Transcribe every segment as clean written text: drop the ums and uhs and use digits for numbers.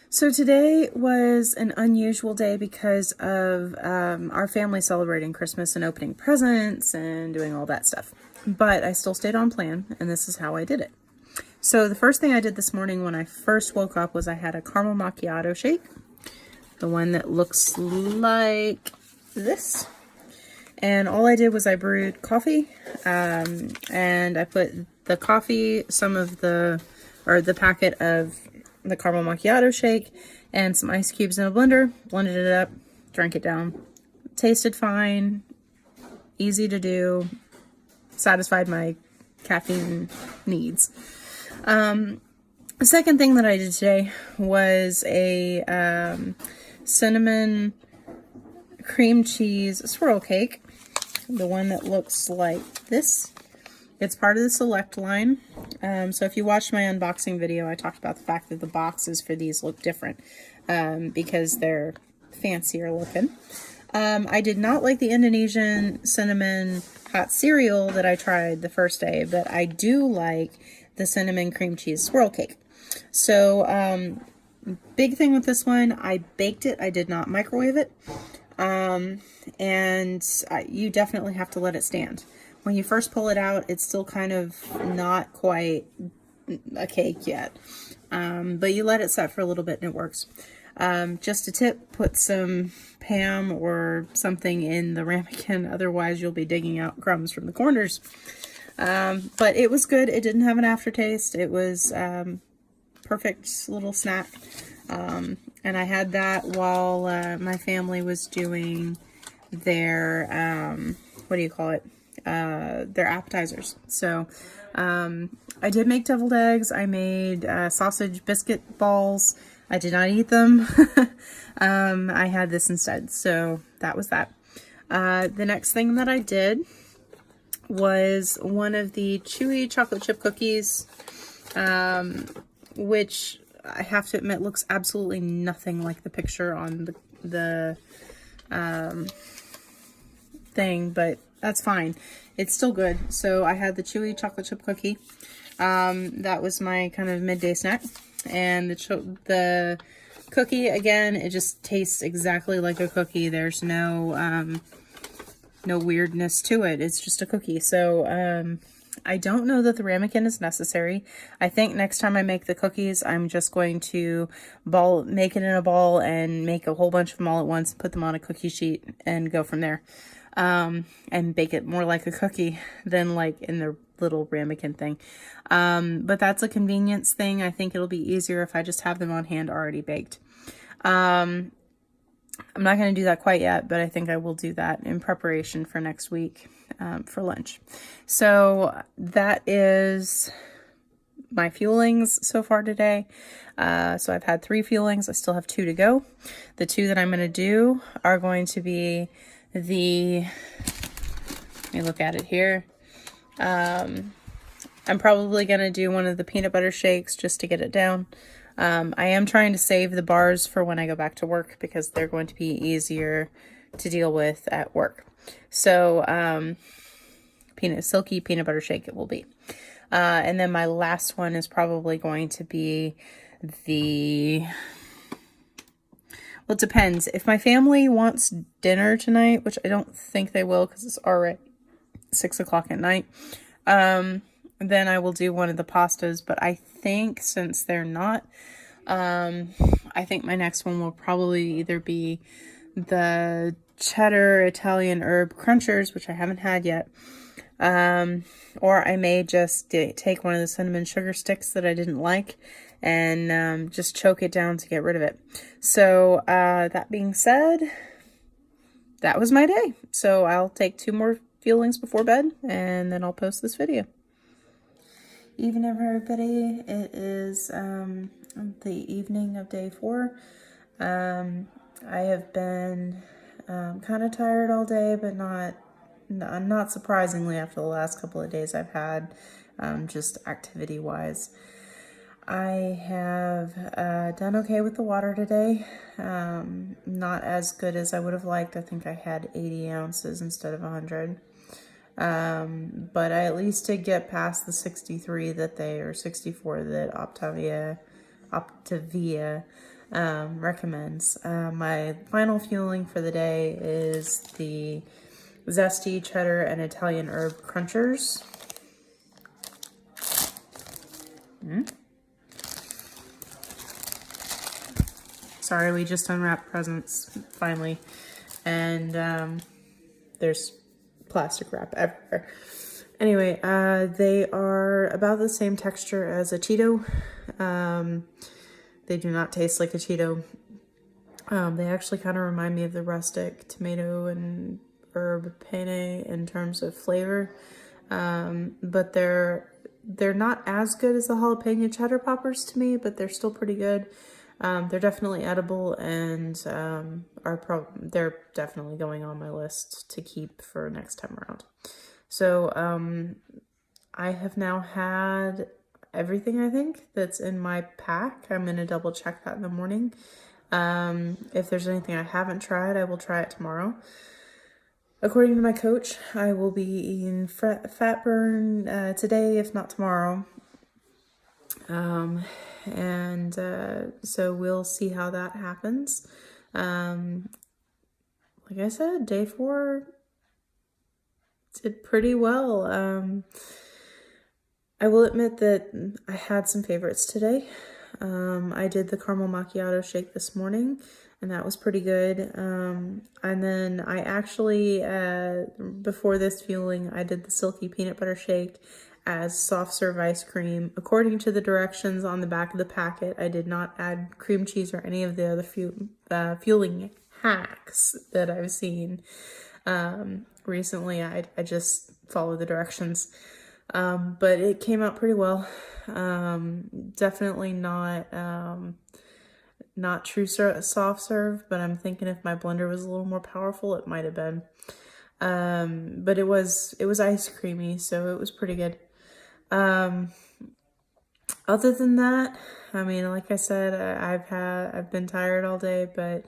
So today was an unusual day because of our family celebrating Christmas and opening presents and doing all that stuff. But I still stayed on plan, and this is how I did it. So the first thing I did this morning when I first woke up was I had a caramel macchiato shake. The one that looks like this. And all I did was I brewed coffee, and I put the coffee, the packet of the caramel macchiato shake, and some ice cubes in a blender, blended it up, drank it down. Tasted fine, easy to do, satisfied my caffeine needs. The second thing that I did today was a cinnamon cream cheese swirl cake. The one that looks like this. It's part of the Select line. So if you watched my unboxing video, I talked about the fact that the boxes for these look different because they're fancier looking. I did not like the Indonesian cinnamon hot cereal that I tried the first day, but I do like the cinnamon cream cheese swirl cake. So big thing with this one, I baked it. I did not microwave it. You definitely have to let it stand. When you first pull it out, it's still kind of not quite a cake yet. But you let it set for a little bit and it works. Just a tip, put some Pam or something in the ramekin, otherwise you'll be digging out crumbs from the corners. But it was good. It didn't have an aftertaste. It was perfect little snack. And I had that while my family was doing their, their appetizers. So I did make deviled eggs. I made sausage biscuit balls. I did not eat them. I had this instead. So that was that. The next thing that I did was one of the Chewy chocolate chip cookies, which I have to admit looks absolutely nothing like the picture on the thing, but that's fine. It's still good. So I had the Chewy chocolate chip cookie. That was my kind of midday snack. And the cookie, again, it just tastes exactly like a cookie. There's no weirdness to it. It's just a cookie. So I don't know that the ramekin is necessary. I think next time I make the cookies, I'm just going to make it in a ball and make a whole bunch of them all at once, put them on a cookie sheet, and go from there. And bake it more like a cookie than like in the little ramekin thing. But that's a convenience thing. I think it'll be easier if I just have them on hand already baked. I'm not going to do that quite yet, but I think I will do that in preparation for next week for lunch. So that is my fuelings so far today. So I've had 3 fuelings. I still have 2 to go. The 2 that I'm going to do are going to be let me look at it here. I'm probably going to do one of the peanut butter shakes just to get it down. I am trying to save the bars for when I go back to work because they're going to be easier to deal with at work. So, silky peanut butter shake it will be. And then my last one is probably going to be well, it depends. If my family wants dinner tonight, which I don't think they will because it's already 6 o'clock at night, then I will do one of the pastas. But I think since they're not, I think my next one will probably either be the cheddar Italian herb crunchers, which I haven't had yet, or I may just take one of the cinnamon sugar sticks that I didn't like and just choke it down to get rid of it. So that being said, that was my day. So I'll take 2 more fuelings before bed and then I'll post this video. Evening, everybody. It is the evening of day 4. I have been kind of tired all day, but not surprisingly after the last couple of days I've had, just activity-wise. I have done okay with the water today. Not as good as I would have liked. I think I had 80 ounces instead of 100. But I at least did get past the 63 or 64 that Optavia recommends. My final fueling for the day is the Zesty, Cheddar, and Italian Herb Crunchers. Sorry, we just unwrapped presents, finally. And there's plastic wrap everywhere. Anyway, they are about the same texture as a Cheeto. They do not taste like a Cheeto. They actually kind of remind me of the rustic tomato and herb penne in terms of flavor. But they're not as good as the jalapeno cheddar poppers to me, but they're still pretty good. They're definitely edible and they're definitely going on my list to keep for next time around. So I have now had everything, I think, that's in my pack. I'm going to double check that in the morning. If there's anything I haven't tried, I will try it tomorrow. According to my coach, I will be eating fat burn today, if not tomorrow. So we'll see how that happens. Like I said, day 4 did pretty well. I will admit that I had some favorites today. I did the caramel macchiato shake this morning, and that was pretty good. And then I actually, before this fueling, I did the silky peanut butter shake as soft serve ice cream. According to the directions on the back of the packet, I did not add cream cheese or any of the other fueling hacks that I've seen recently. I just followed the directions. But it came out pretty well. Definitely not true soft serve, but I'm thinking if my blender was a little more powerful, it might have been. But it was ice creamy, so it was pretty good. Other than that, I mean, like I said, I've been tired all day, but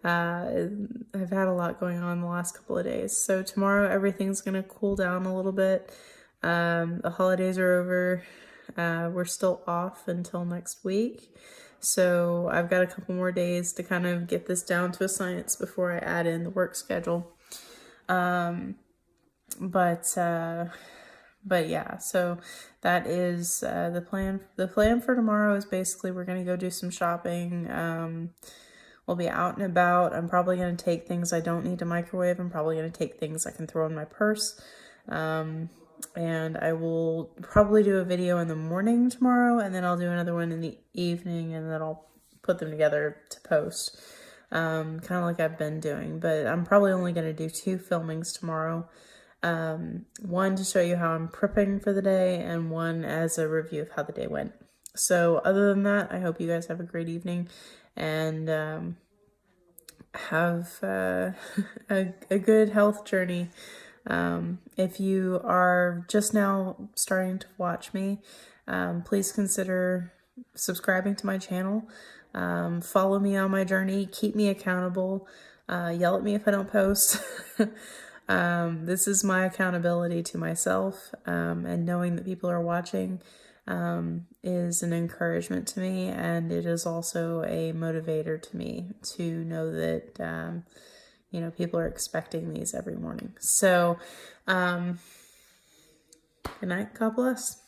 I've had a lot going on the last couple of days. So tomorrow everything's gonna cool down a little bit. The holidays are over. We're still off until next week. So I've got a couple more days to kind of get this down to a science before I add in the work schedule. But yeah, so that is the plan. The plan for tomorrow is basically we're going to go do some shopping. We'll be out and about. I'm probably going to take things I don't need to microwave. I'm probably going to take things I can throw in my purse. And I will probably do a video in the morning tomorrow, and then I'll do another one in the evening, and then I'll put them together to post, kind of like I've been doing. But I'm probably only going to do 2 filmings tomorrow. One to show you how I'm prepping for the day, and one as a review of how the day went. So other than that, I hope you guys have a great evening, and have a good health journey. If you are just now starting to watch me, please consider subscribing to my channel. Follow me on my journey. Keep me accountable. Yell at me if I don't post. This is my accountability to myself, and knowing that people are watching is an encouragement to me, and it is also a motivator to me to know that people are expecting these every morning. So, good night. God bless.